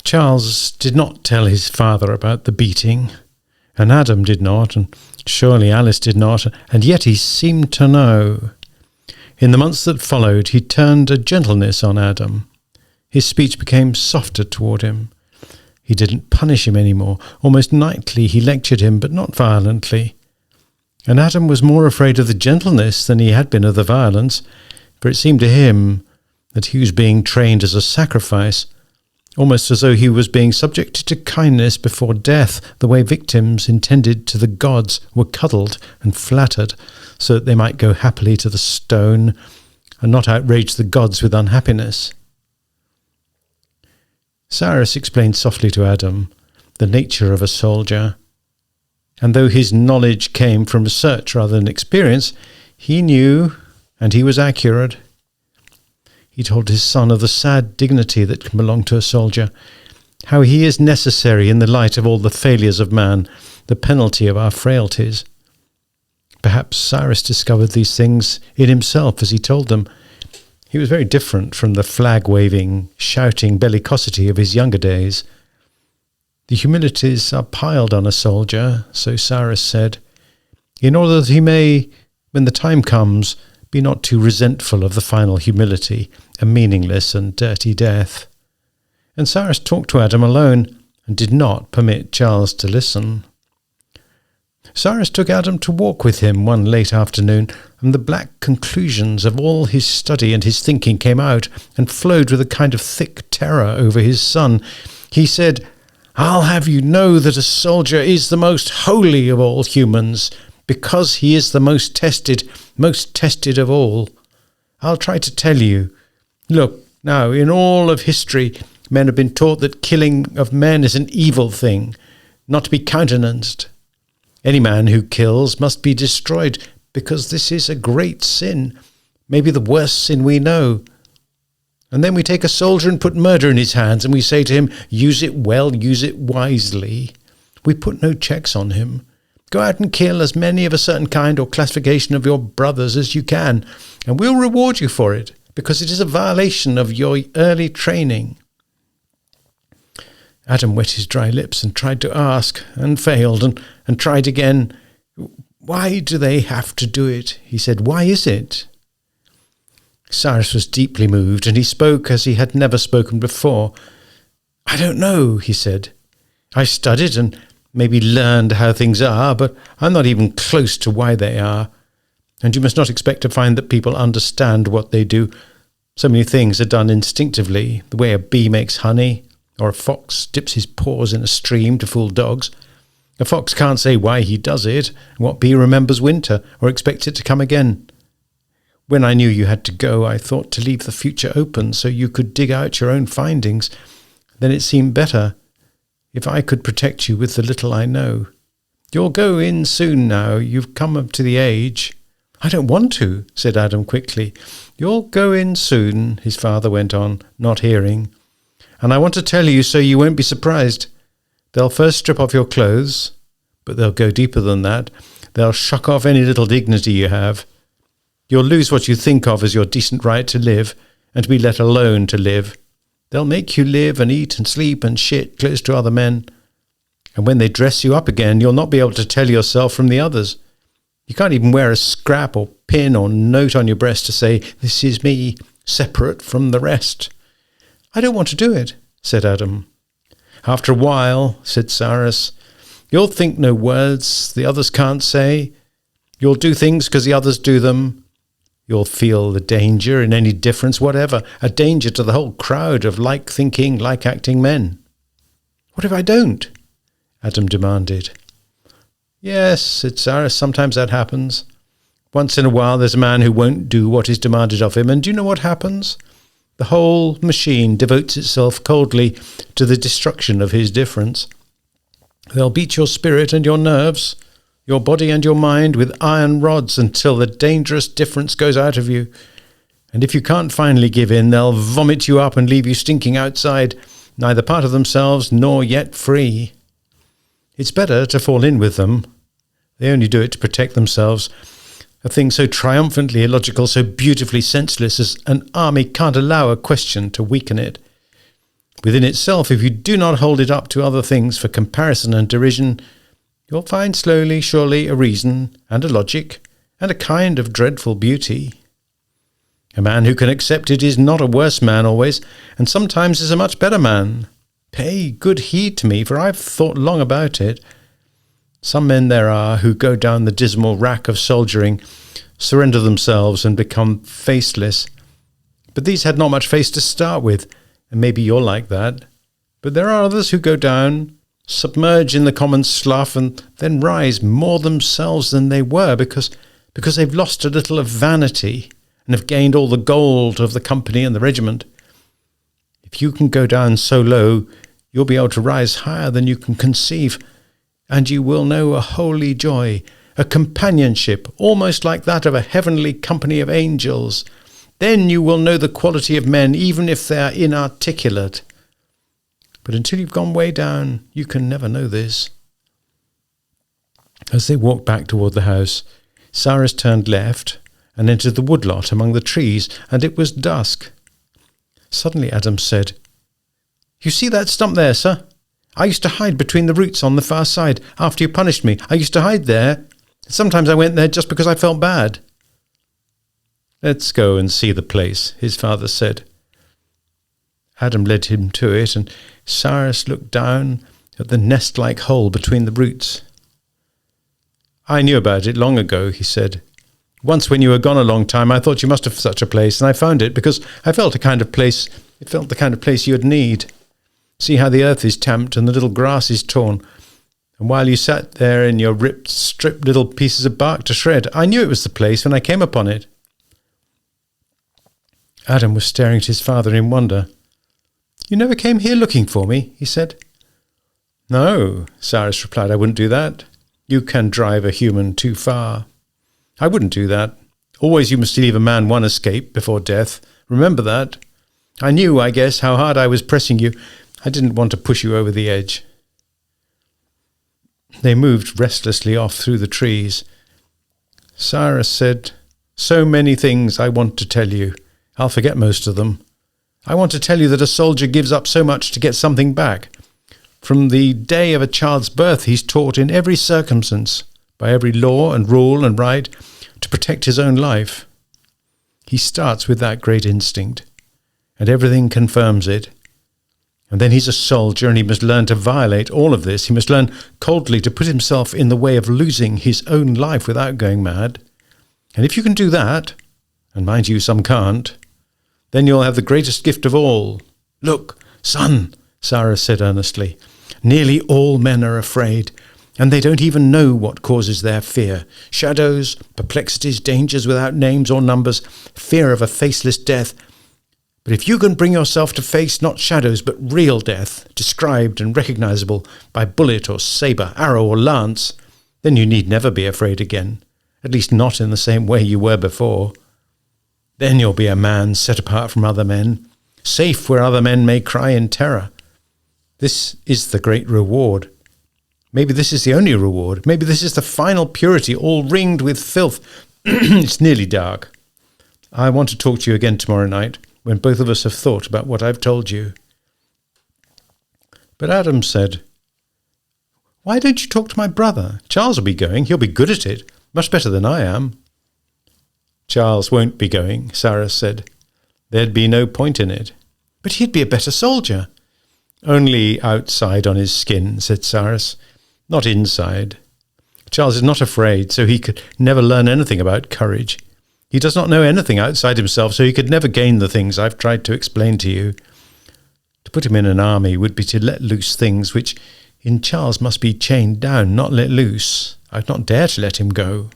Charles did not tell his father about the beating, and Adam did not, and surely Alice did not, and yet he seemed to know. In the months that followed, he turned a gentleness on Adam. His speech became softer toward him. He didn't punish him any more. Almost nightly he lectured him, but not violently. And Adam was more afraid of the gentleness than he had been of the violence, for it seemed to him that he was being trained as a sacrifice, almost as though he was being subjected to kindness before death, the way victims intended to the gods were cuddled and flattered, so that they might go happily to the stone and not outrage the gods with unhappiness. Cyrus explained softly to Adam the nature of a soldier, and though his knowledge came from research rather than experience, he knew, and he was accurate. He told his son of the sad dignity that can belong to a soldier, how he is necessary in the light of all the failures of man, the penalty of our frailties. Perhaps Cyrus discovered these things in himself as he told them. He was very different from the flag-waving, shouting bellicosity of his younger days. The humilities are piled on a soldier, so Cyrus said, in order that he may, when the time comes, be not too resentful of the final humility, a meaningless and dirty death. And Cyrus talked to Adam alone, and did not permit Charles to listen. Cyrus took Adam to walk with him one late afternoon, and the black conclusions of all his study and his thinking came out, and flowed with a kind of thick terror over his son. He said, "I'll have you know that a soldier is the most holy of all humans, because he is the most tested of all. I'll try to tell you. Look, now, in all of history, men have been taught that killing of men is an evil thing, not to be countenanced. Any man who kills must be destroyed, because this is a great sin, maybe the worst sin we know. And then we take a soldier and put murder in his hands, and we say to him, use it well, use it wisely. We put no checks on him. Go out and kill as many of a certain kind or classification of your brothers as you can, and we'll reward you for it, because it is a violation of your early training." Adam wet his dry lips and tried to ask, and failed, and tried again. "Why do they have to do it?" he said. "Why is it?" Cyrus was deeply moved, and he spoke as he had never spoken before. "I don't know," he said. "I studied and maybe learned how things are, but I'm not even close to why they are. And you must not expect to find that people understand what they do. So many things are done instinctively, the way a bee makes honey, or a fox dips his paws in a stream to fool dogs. A fox can't say why he does it, and what bee remembers winter, or expects it to come again. When I knew you had to go, I thought to leave the future open so you could dig out your own findings. Then it seemed better if I could protect you with the little I know. You'll go in soon now. You've come up to the age." "I don't want to," said Adam quickly. "You'll go in soon," his father went on, not hearing. "And I want to tell you so you won't be surprised. They'll first strip off your clothes, but they'll go deeper than that. They'll shuck off any little dignity you have. You'll lose what you think of as your decent right to live, and to be let alone to live. They'll make you live and eat and sleep and shit close to other men. And when they dress you up again, you'll not be able to tell yourself from the others. You can't even wear a scrap or pin or note on your breast to say, 'This is me, separate from the rest.'" "I don't want to do it," said Adam. "After a while," said Cyrus, "you'll think no words the others can't say. You'll do things because the others do them. You'll feel the danger in any difference whatever, a danger to the whole crowd of like-thinking, like-acting men." "What if I don't?" Adam demanded. "Yes," said Cyrus, "sometimes that happens. Once in a while there's a man who won't do what is demanded of him, and do you know what happens? The whole machine devotes itself coldly to the destruction of his difference. They'll beat your spirit and your nerves, your body and your mind with iron rods until the dangerous difference goes out of you. And if you can't finally give in, they'll vomit you up and leave you stinking outside, neither part of themselves nor yet free. It's better to fall in with them. They only do it to protect themselves. A thing so triumphantly illogical, so beautifully senseless as an army can't allow a question to weaken it. Within itself, if you do not hold it up to other things for comparison and derision, you'll find slowly, surely, a reason and a logic and a kind of dreadful beauty. A man who can accept it is not a worse man always, and sometimes is a much better man. Pay good heed to me, for I've thought long about it. Some men there are who go down the dismal rack of soldiering, surrender themselves and become faceless. But these had not much face to start with, and maybe you're like that. But there are others who go down, submerge in the common slough, and then rise more themselves than they were because they've lost a little of vanity and have gained all the gold of the company and the regiment. If you can go down so low, you'll be able to rise higher than you can conceive, and you will know a holy joy, a companionship almost like that of a heavenly company of angels. Then you will know the quality of men, even if they are inarticulate. But until you've gone way down, you can never know this. As they walked back toward the house, Cyrus turned left and entered the woodlot among the trees, and it was dusk. Suddenly Adam said, "You see that stump there, sir? I used to hide between the roots on the far side. After you punished me, I used to hide there. Sometimes I went there just because I felt bad." "Let's go and see the place," his father said. Adam led him to it, and Cyrus looked down at the nest-like hole between the roots. "I knew about it long ago," he said. "Once when you were gone a long time, I thought you must have such a place, and I found it because I felt it felt the kind of place you'd need. See how the earth is tamped and the little grass is torn. And while you sat there in your stripped little pieces of bark to shred, I knew it was the place when I came upon it." Adam was staring at his father in wonder. "You never came here looking for me?" he said. "No," Cyrus replied, "I wouldn't do that. You can drive a human too far. I wouldn't do that. Always you must leave a man one escape before death. Remember that. I knew, I guess, how hard I was pressing you. I didn't want to push you over the edge." They moved restlessly off through the trees. Cyrus said, "So many things I want to tell you. I'll forget most of them. I want to tell you that a soldier gives up so much to get something back. From the day of a child's birth, he's taught in every circumstance, by every law and rule and right, to protect his own life. He starts with that great instinct, and everything confirms it. And then he's a soldier, and he must learn to violate all of this. He must learn coldly to put himself in the way of losing his own life without going mad. And if you can do that, and mind you, some can't, then you'll have the greatest gift of all. Look, son," Cyrus said earnestly, "nearly all men are afraid, and they don't even know what causes their fear. Shadows, perplexities, dangers without names or numbers, fear of a faceless death. But if you can bring yourself to face not shadows but real death, described and recognizable by bullet or sabre, arrow or lance, then you need never be afraid again, at least not in the same way you were before. Then you'll be a man set apart from other men, safe where other men may cry in terror. This is the great reward. Maybe this is the only reward. Maybe this is the final purity, all ringed with filth. It's nearly dark. I want to talk to you again tomorrow night, when both of us have thought about what I've told you." But Adam said, "Why don't you talk to my brother? Charles will be going. He'll be good at it, much better than I am." "Charles won't be going," Cyrus said. "There'd be no point in it." "But he'd be a better soldier." "Only outside on his skin," said Cyrus, "not inside. Charles is not afraid, so he could never learn anything about courage. He does not know anything outside himself, so he could never gain the things I've tried to explain to you. To put him in an army would be to let loose things which in Charles must be chained down, not let loose. I'd not dare to let him go."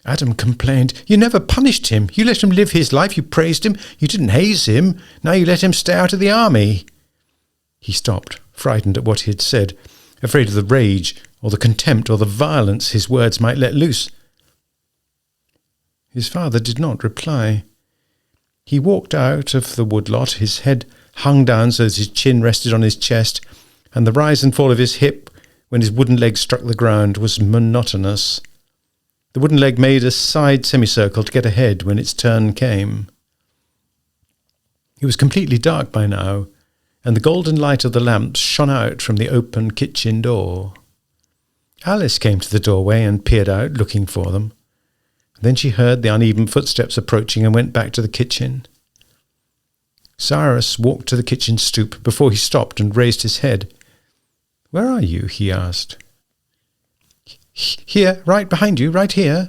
Adam complained, "You never punished him. You let him live his life. You praised him. You didn't haze him. Now you let him stay out of the army." He stopped, frightened at what he had said, afraid of the rage or the contempt or the violence his words might let loose. His father did not reply. He walked out of the woodlot, his head hung down so that his chin rested on his chest, and the rise and fall of his hip when his wooden leg struck the ground was monotonous. The wooden leg made a side semicircle to get ahead when its turn came. It was completely dark by now, and the golden light of the lamps shone out from the open kitchen door. Alice came to the doorway and peered out, looking for them. Then she heard the uneven footsteps approaching and went back to the kitchen. Cyrus walked to the kitchen stoop before he stopped and raised his head. "Where are you?" he asked. "Here, right behind you, right here."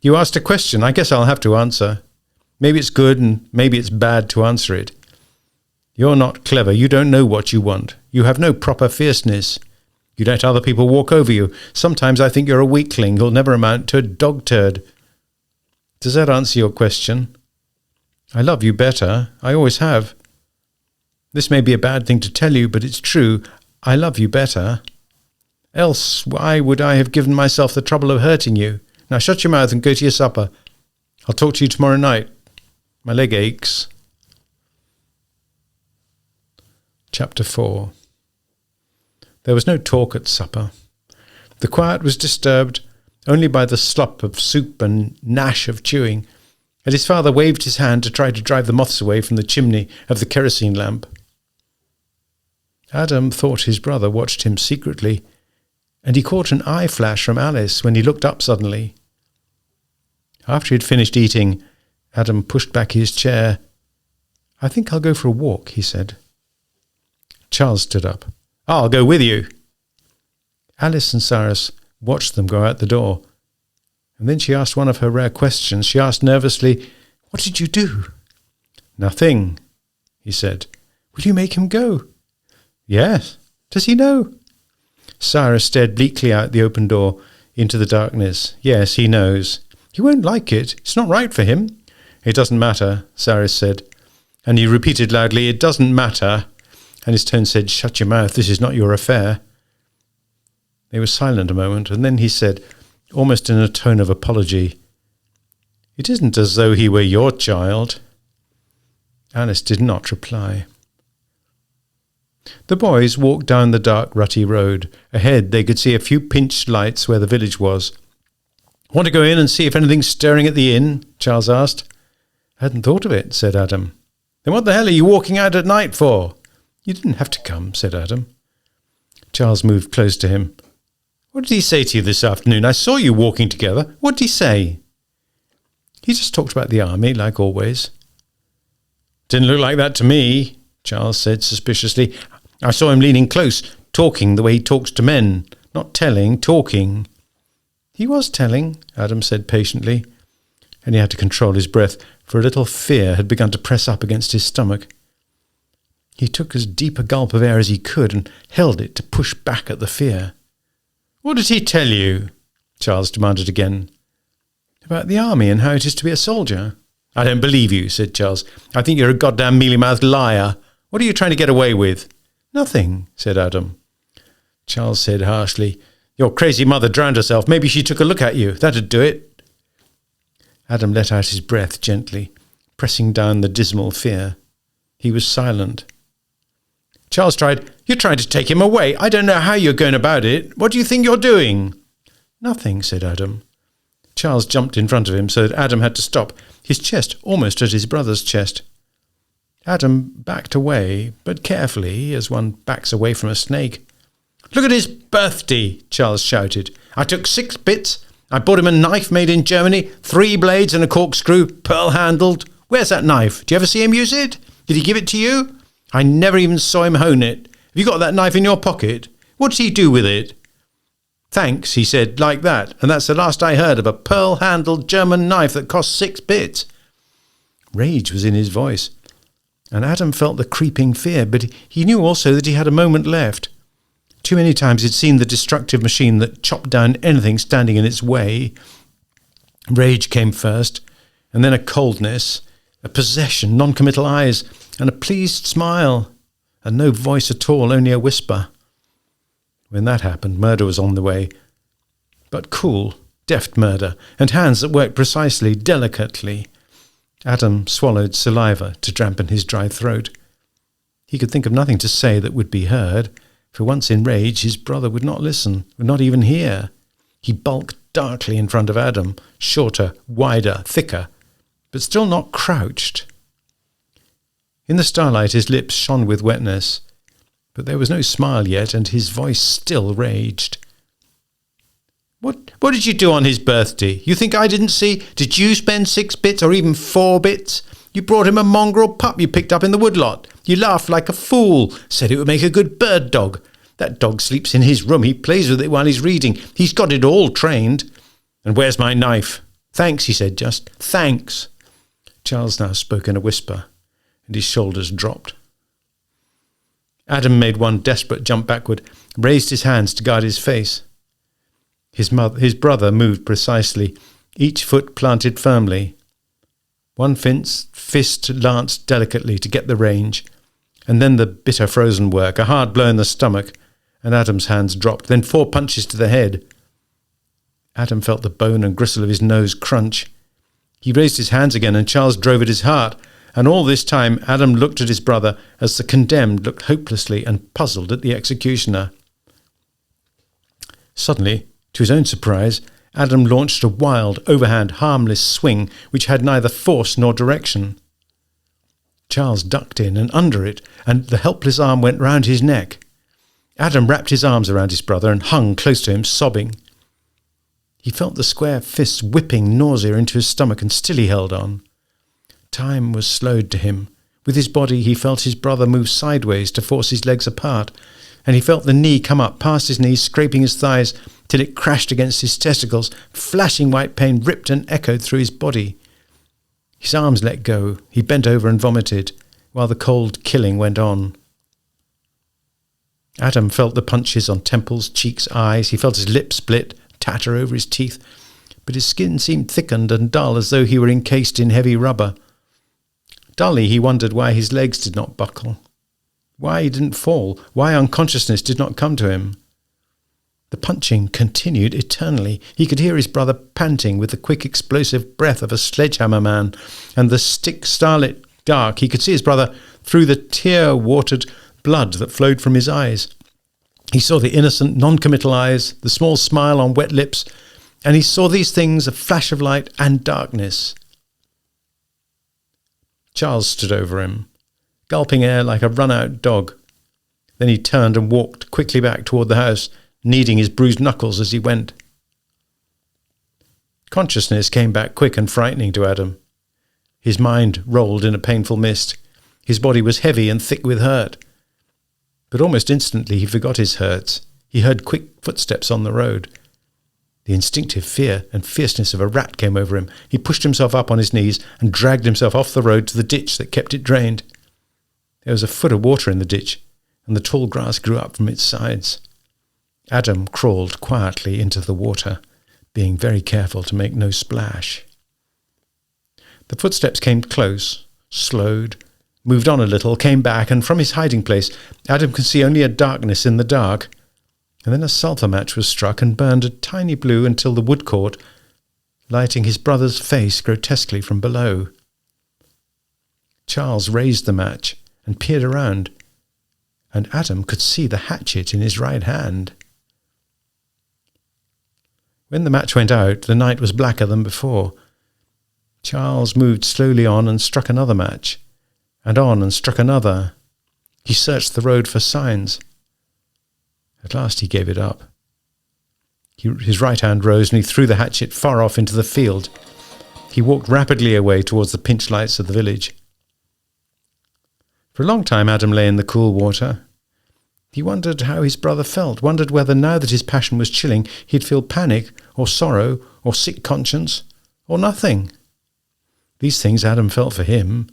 "You asked a question. I guess I'll have to answer. Maybe it's good and maybe it's bad to answer it. You're not clever. You don't know what you want. You have no proper fierceness. You let other people walk over you. Sometimes I think you're a weakling who'll never amount to a dog turd. Does that answer your question? I love you better. I always have. This may be a bad thing to tell you, but it's true. I love you better. Else, why would I have given myself the trouble of hurting you? Now shut your mouth and go to your supper. I'll talk to you tomorrow night. My leg aches." Chapter 4. There was no talk at supper. The quiet was disturbed only by the slop of soup and gnash of chewing, and his father waved his hand to try to drive the moths away from the chimney of the kerosene lamp. Adam thought his brother watched him secretly, and he caught an eye flash from Alice when he looked up suddenly. After he had finished eating, Adam pushed back his chair. "I think I'll go for a walk," he said. Charles stood up. "I'll go with you." Alice and Cyrus watched them go out the door, and then she asked one of her rare questions. She asked nervously, "What did you do?" "Nothing," he said. "Will you make him go?" "Yes." "Does he know?" Cyrus stared bleakly out the open door into the darkness. "Yes, he knows. He won't like it. It's not right for him." "It doesn't matter," Cyrus said, and he repeated loudly, "It doesn't matter." And his tone said, "Shut your mouth, this is not your affair." They were silent a moment, and then he said, almost in a tone of apology, "It isn't as though he were your child." Alice did not reply. The boys walked down the dark, rutty road. Ahead they could see a few pinched lights where the village was. "Want to go in and see if anything's stirring at the inn?" Charles asked. "I hadn't thought of it," said Adam. "Then what the hell are you walking out at night for?" "You didn't have to come," said Adam. Charles moved close to him. "What did he say to you this afternoon? I saw you walking together. What did he say?" "He just talked about the army, like always." "Didn't look like that to me," Charles said suspiciously. "I saw him leaning close, talking the way he talks to men. Not telling, talking." "He was telling," Adam said patiently, and he had to control his breath, for a little fear had begun to press up against his stomach. He took as deep a gulp of air as he could and held it to push back at the fear. "What did he tell you?" Charles demanded again. "About the army and how it is to be a soldier." "I don't believe you," said Charles. "I think you're a goddamn mealy-mouthed liar. What are you trying to get away with?" "Nothing," said Adam. Charles said harshly, "Your crazy mother drowned herself. Maybe she took a look at you. That'd do it." Adam let out his breath gently, pressing down the dismal fear. He was silent. Charles tried, "You're trying to take him away. I don't know how you're going about it. What do you think you're doing?" "Nothing," said Adam. Charles jumped in front of him so that Adam had to stop, his chest almost at his brother's chest. Adam backed away, but carefully, as one backs away from a snake. "Look at his birthday," Charles shouted. "I took 6 bits. I bought him a knife made in Germany, 3 blades and a corkscrew, pearl-handled. Where's that knife? Do you ever see him use it? Did he give it to you? I never even saw him hone it. Have you got that knife in your pocket? What does he do with it?" "Thanks," he said, like that, and that's the last I heard of a pearl-handled German knife that cost 6 bits. Rage was in his voice, and Adam felt the creeping fear, but he knew also that he had a moment left. Too many times he'd seen the destructive machine that chopped down anything standing in its way. Rage came first, and then a coldness, a possession, non-committal eyes, and a pleased smile, and no voice at all, only a whisper. When that happened, murder was on the way, but cool, deft murder, and hands that worked precisely, delicately. Adam swallowed saliva to dampen his dry throat. He could think of nothing to say that would be heard. For once in rage, his brother would not listen, would not even hear. He bulked darkly in front of Adam, shorter, wider, thicker, but still not crouched. In the starlight his lips shone with wetness, but there was no smile yet, and his voice still raged. What did you do on his birthday? You think I didn't see? Did you spend 6 bits or even 4 bits? You brought him a mongrel pup you picked up in the woodlot. You laughed like a fool, said it would make a good bird dog. That dog sleeps in his room. He plays with it while he's reading. He's got it all trained. And where's my knife? Thanks, he said, just thanks. Charles now spoke in a whisper, and his shoulders dropped. Adam made one desperate jump backward, raised his hands to guard his face. His brother moved precisely, each foot planted firmly. One fist lanced delicately to get the range, and then the bitter frozen work, a hard blow in the stomach, and Adam's hands dropped, then 4 punches to the head. Adam felt the bone and gristle of his nose crunch. He raised his hands again, and Charles drove at his heart, and all this time Adam looked at his brother as the condemned looked hopelessly and puzzled at the executioner. Suddenly, to his own surprise, Adam launched a wild, overhand, harmless swing which had neither force nor direction. Charles ducked in and under it, and the helpless arm went round his neck. Adam wrapped his arms around his brother and hung close to him, sobbing. He felt the square fists whipping nausea into his stomach, and still he held on. Time was slowed to him. With his body he felt his brother move sideways to force his legs apart, and he felt the knee come up past his knees, scraping his thighs till it crashed against his testicles. Flashing white pain ripped and echoed through his body. His arms let go. He bent over and vomited, while the cold killing went on. Adam felt the punches on temples, cheeks, eyes. He felt his lips split, tatter over his teeth, but his skin seemed thickened and dull, as though he were encased in heavy rubber. Dully he wondered why his legs did not buckle, why he didn't fall, why unconsciousness did not come to him. The punching continued eternally. He could hear his brother panting with the quick explosive breath of a sledgehammer man, and the stick starlit dark he could see his brother through the tear-watered blood that flowed from his eyes. He saw the innocent, non-committal eyes, the small smile on wet lips, and he saw these things, a flash of light and darkness. Charles stood over him, gulping air like a run-out dog. Then he turned and walked quickly back toward the house, kneading his bruised knuckles as he went. Consciousness came back quick and frightening to Adam. His mind rolled in a painful mist. His body was heavy and thick with hurt. But almost instantly he forgot his hurts. He heard quick footsteps on the road. The instinctive fear and fierceness of a rat came over him. He pushed himself up on his knees and dragged himself off the road to the ditch that kept it drained. There was a foot of water in the ditch, and the tall grass grew up from its sides. Adam crawled quietly into the water, being very careful to make no splash. The footsteps came close, slowed, moved on a little, came back, and from his hiding place Adam could see only a darkness in the dark. And then a sulphur match was struck and burned a tiny blue until the wood caught, lighting his brother's face grotesquely from below. Charles raised the match and peered around, and Adam could see the hatchet in his right hand. When the match went out, the night was blacker than before. Charles moved slowly on and struck another match, and on and struck another. He searched the road for signs. At last he gave it up. His right hand rose and he threw the hatchet far off into the field. He walked rapidly away towards the pinch lights of the village. For a long time Adam lay in the cool water. He wondered how his brother felt, wondered whether now that his passion was chilling he'd feel panic or sorrow or sick conscience or nothing. These things Adam felt for him.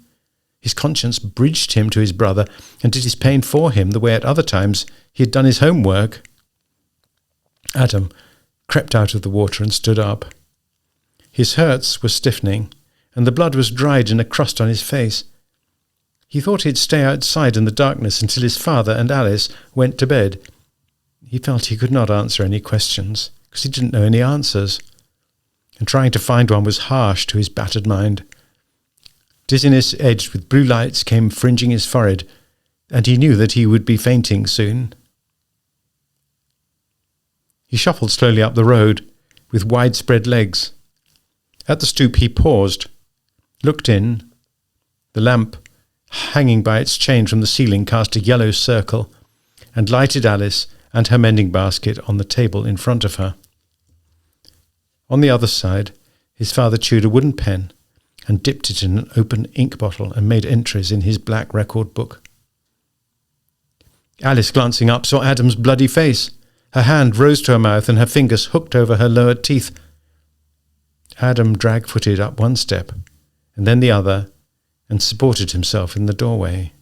His conscience bridged him to his brother and did his pain for him the way at other times he had done his homework. Adam crept out of the water and stood up. His hurts were stiffening, and the blood was dried in a crust on his face. He thought he'd stay outside in the darkness until his father and Alice went to bed. He felt he could not answer any questions, because he didn't know any answers, and trying to find one was harsh to his battered mind. Dizziness edged with blue lights came fringing his forehead, and he knew that he would be fainting soon. He shuffled slowly up the road, with widespread legs. At the stoop he paused, looked in. The lamp hanging by its chain from the ceiling, cast a yellow circle and lighted Alice and her mending basket on the table in front of her. On the other side, his father chewed a wooden pen and dipped it in an open ink bottle and made entries in his black record book. Alice, glancing up, saw Adam's bloody face. Her hand rose to her mouth and her fingers hooked over her lowered teeth. Adam drag-footed up one step and then the other and supported himself in the doorway.